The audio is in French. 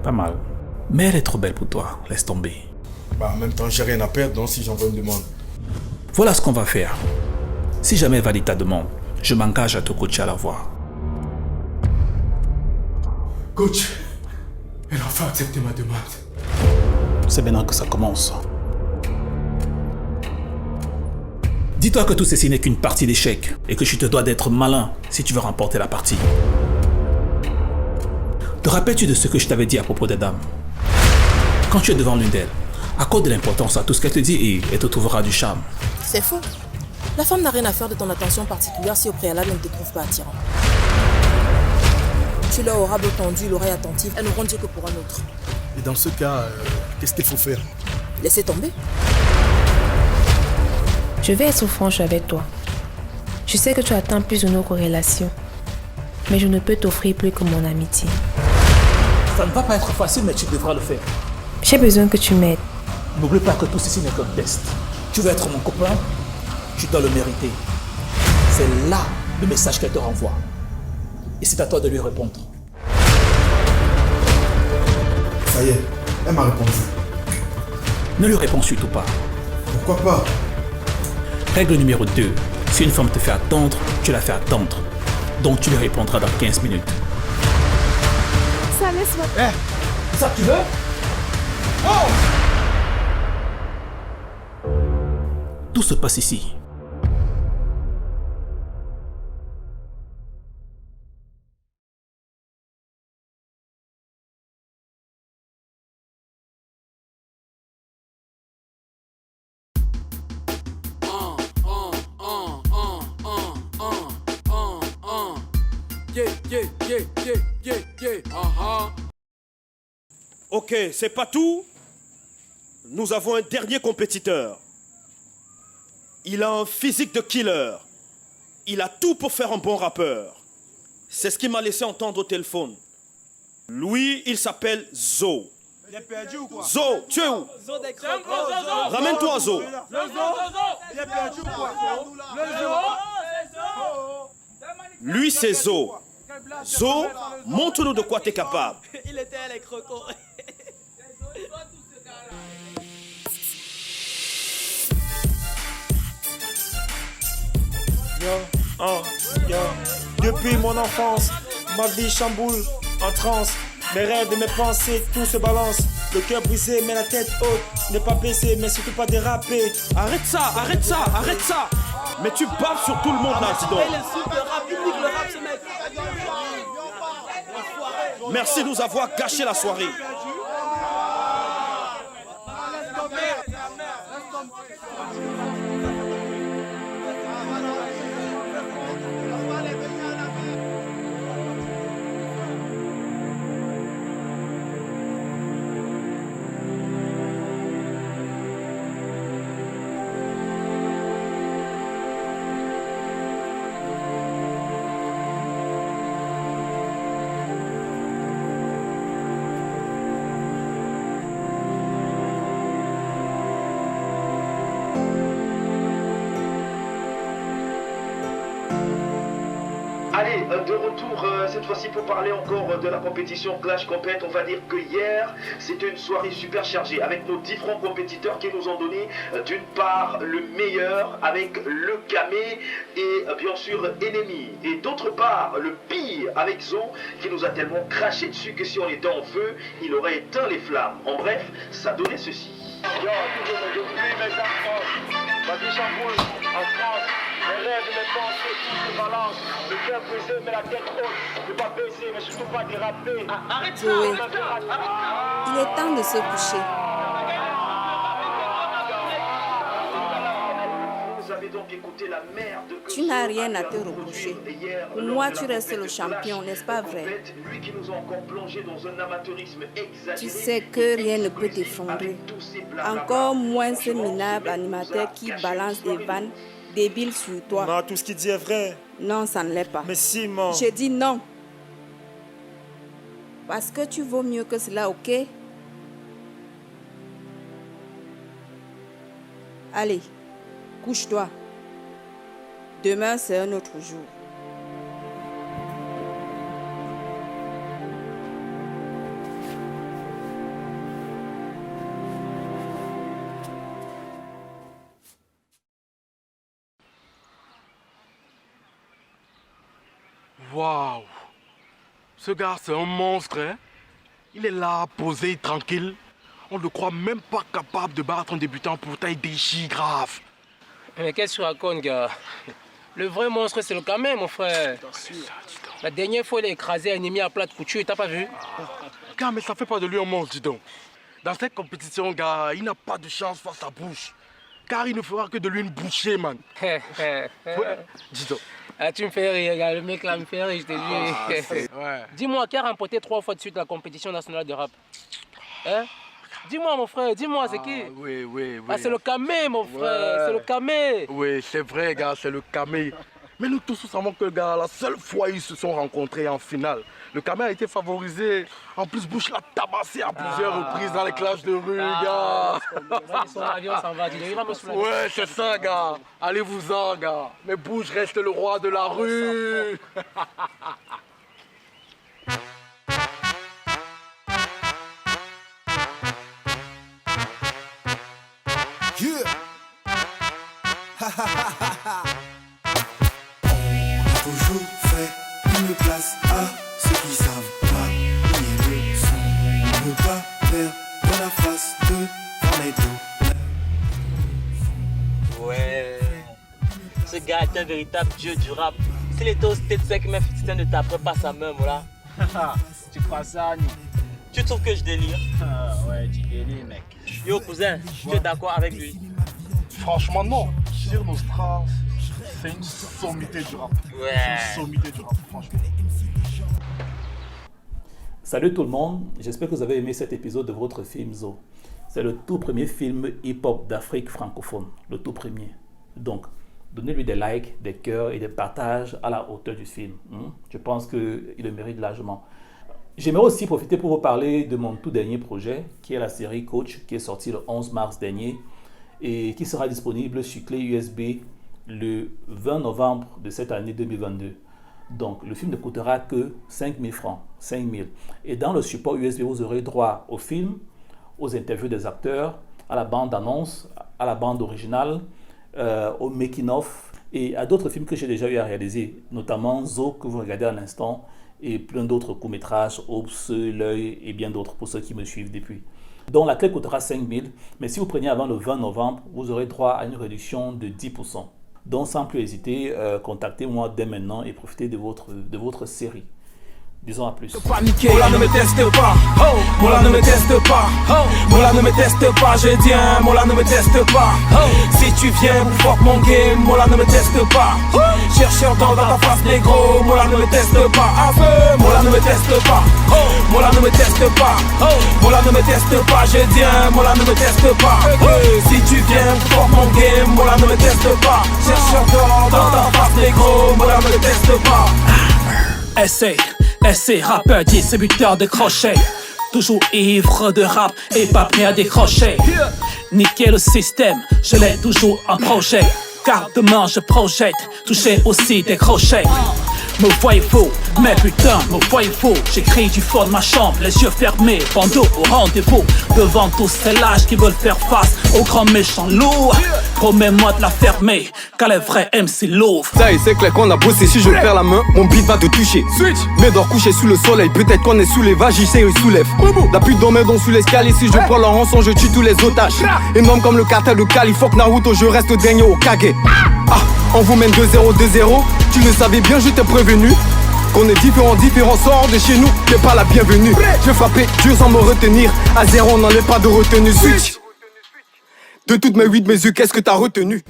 Pas mal. Mais elle est trop belle pour toi, laisse tomber. Bah, en même temps, j'ai rien à perdre, donc si j'envoie une demande. Voilà ce qu'on va faire. Si jamais elle valide ta demande, je m'engage à te coacher à la voix. Coach, elle a enfin accepté ma demande. C'est maintenant que ça commence. Dis-toi que tout ceci n'est qu'une partie d'échecs et que tu te dois d'être malin si tu veux remporter la partie. Te rappelles-tu de ce que je t'avais dit à propos des dames? Quand tu es devant l'une d'elles, accorde de l'importance à tout ce qu'elle te dit et elle te trouvera du charme. C'est faux. La femme n'a rien à faire de ton attention particulière si au préalable elle ne te trouve pas attirant. Tu leur auras beau tendu l'oreille attentive, elles n'auront Dieu que pour un autre. Et dans ce cas, qu'est-ce qu'il faut faire? Laissez tomber. Je vais être franche avec toi. Je sais que tu attends plus de nos relations, mais je ne peux t'offrir plus que mon amitié. Ça ne va pas être facile, mais tu devras le faire. J'ai besoin que tu m'aides. N'oublie pas que tout ceci n'est qu'un test. Tu veux être mon copain? Tu dois le mériter. C'est là le message qu'elle te renvoie. Et c'est à toi de lui répondre. Ça y est, elle m'a répondu. Ne lui réponds surtout pas. Pourquoi pas? Règle numéro 2. Si une femme te fait attendre, tu la fais attendre. Donc tu lui répondras dans 15 minutes. Ça laisse-moi. Ça tu veux? Oh! Tout se passe ici. Ok, c'est pas tout. Nous avons un dernier compétiteur. Il a un physique de killer. Il a tout pour faire un bon rappeur. C'est ce qu'il m'a laissé entendre au téléphone. Lui, il s'appelle Zo. Il est perdu ou quoi? Zo, tu es où? Ramène-toi, Zo. Il est perdu ou quoi? Lui, c'est Zo. Zo, montre-nous de quoi tu es capable. Il était à les crocos. Depuis mon enfance, ma vie chamboule en transe. Mes rêves et mes pensées, tout se balance. Le cœur brisé, mais la tête haute. Ne pas baisser, mais surtout pas déraper. Arrête ça, arrête ça, arrête ça. Mais tu baves sur tout le monde là, dis donc. Il insulte le rap, il nique le rap, ce mec. Merci de nous avoir gâché la soirée. Allez, de retour cette fois-ci pour parler encore de la compétition Clash Compète. On va dire que hier, c'était une soirée super chargée avec nos différents compétiteurs qui nous ont donné d'une part le meilleur avec le Camé et bien sûr Ennemi. Et d'autre part le pire avec Zo qui nous a tellement craché dessus que si on était en feu, il aurait éteint les flammes. En bref, ça donnait ceci. Yo, j'oublie mes enfants. Ma vie chamboule en France. Mes rêves et mes pensées, tout se balance. Le cœur brisé, mais la tête haute. Ne pas baisser, mais surtout pas déraper. Arrête ça! Zoé, il est temps de se coucher. Vous avez donc écouté la merde que Tu n'as Zo rien a à te fait reprocher. produire hier Pour lors moi, de tu la restes le compète champion, Clash n'est-ce pas vrai? Compète, lui qui nous a encore plongé dans un amateurisme exagéré. Tu sais que rien ne peut t'effondrer. Encore moins ce minable animateur qui balance des vannes débiles sur toi. Non, tout ce qu'il dit est vrai. Non, ça ne l'est pas. Mais si, man. Je dis non. Parce que tu vaux mieux que cela, ok? Allez, couche-toi. Demain, c'est un autre jour. Waouh. Ce gars, c'est un monstre, hein. Il est là, posé, tranquille. On ne le croit même pas capable de battre un débutant, pourtant il déchire grave. Mais qu'est-ce que tu racontes, gars? Le vrai monstre, c'est le Kamé, mon frère. La dernière fois, il a écrasé un ennemi à plat de couture, t'as pas vu? Gars, mais ça fait pas de lui un monstre, dis donc. Dans cette compétition, gars, il n'a pas de chance face à Bush. Car il ne fera que de lui une bouchée, man. Ouais, dis donc. Ah, tu me fais rire, gars. Le mec là me fait rire, je te dis. Ouais. Dis-moi, qui a remporté 3 fois de suite la compétition nationale de rap? Hein? Dis-moi, mon frère, dis-moi, c'est qui? Oui. Ah, c'est le Kamé, mon frère, c'est le Kamé. Oui, c'est vrai, gars, c'est le Kamé. Mais nous tous savons que, gars, la seule fois où ils se sont rencontrés en finale, le Kamé a été favorisé. En plus, Bush l'a tabassé à plusieurs reprises dans les classes de rue, gars. Son avion s'en va, dis-le, il va me soulager. Ouais, c'est ça, gars. Allez-vous-en, gars. Mais Bush reste le roi de la rue. Toujours fait une place à ceux qui savent pas nier le son. Ne pas perdre dans la face de Vanedo. Ouais. Ce gars est un véritable dieu du rap. S'il était au State 5, même Fifty ne taperait pas sa main, voilà. Tu crois ça, Ni? Tu trouves que je délire? Ouais, tu délires, mec. Yo, cousin, tu es d'accord avec lui? Franchement, non. Sur Nostra, c'est une sommité du rap. Ouais. C'est une sommité du rap, franchement. Salut tout le monde, j'espère que vous avez aimé cet épisode de votre film Zo. C'est le tout premier film hip-hop d'Afrique francophone, le tout premier. Donc, donnez-lui des likes, des cœurs et des partages à la hauteur du film. Je pense qu'il le mérite largement. J'aimerais aussi profiter pour vous parler de mon tout dernier projet, qui est la série Coach, qui est sortie le 11 mars dernier et qui sera disponible sur clé USB le 20 novembre de cette année 2022. Donc, le film ne coûtera que 5 000 francs, 5 000. Et dans le support USB, vous aurez droit au film, aux interviews des acteurs, à la bande-annonce, à la bande originale, au making-of et à d'autres films que j'ai déjà eu à réaliser, notamment Zo, que vous regardez à l'instant, et plein d'autres courts-métrages, Ops, L'œil et bien d'autres pour ceux qui me suivent depuis. Donc, la clé coûtera 5 000, mais si vous prenez avant le 20 novembre, vous aurez droit à une réduction de 10%. Donc, sans plus hésiter, contactez-moi dès maintenant et profitez de votre série. Disons à plus. Mola ne me teste pas, Mola ne me teste pas, Mola ne me teste pas, je dis Mola ne me teste pas. Si tu viens pour fuck mon game, Mola ne me teste pas. Chercheur dans ta face négro, Mola ne me teste pas. Aveu, Mola ne me teste pas, Mola ne me teste pas, Mola ne me teste pas, je dis Mola ne me teste pas. Si tu viens pour fuck mon game, Mola ne me teste pas. Chercheur dans ta face négro, Mola ne me teste pas. Essai, rappeur, distributeur de crochets. Toujours ivre de rap et pas prêt à décrocher. Niquer le système, je l'ai toujours en projet. Car demain je projette, toucher aussi des crochets. Me voyez-vous, mais putain, me voyez-vous. J'écris du fond de ma chambre, les yeux fermés, bandeau au rendez-vous. Devant tous ces lâches qui veulent faire face au grand méchant loup. Promets-moi de la fermer, car les vrais MC l'ouvrent. Ça y est, c'est clair qu'on a bossé, si je perds la main, mon beat va te toucher. Switch, mais dors couché sous le soleil, peut-être qu'on est sous les vaches, j'essaie, il soulève. La pute dans mes dons sous l'escalier, si je prends leur rançon, je tue tous les otages. Énorme comme le cartel de Cali, fuck Naruto, je reste dernier au Kage. Ah, on vous mène 2-0, 2-0, tu le savais bien, je t'ai prévenu. Qu'on est différents sorts de chez nous, t'es pas la bienvenue. Je frappais dur sans me retenir, à zéro on n'enlève pas de retenue. Switch, de toutes mes 8 mes yeux, qu'est-ce que t'as retenu?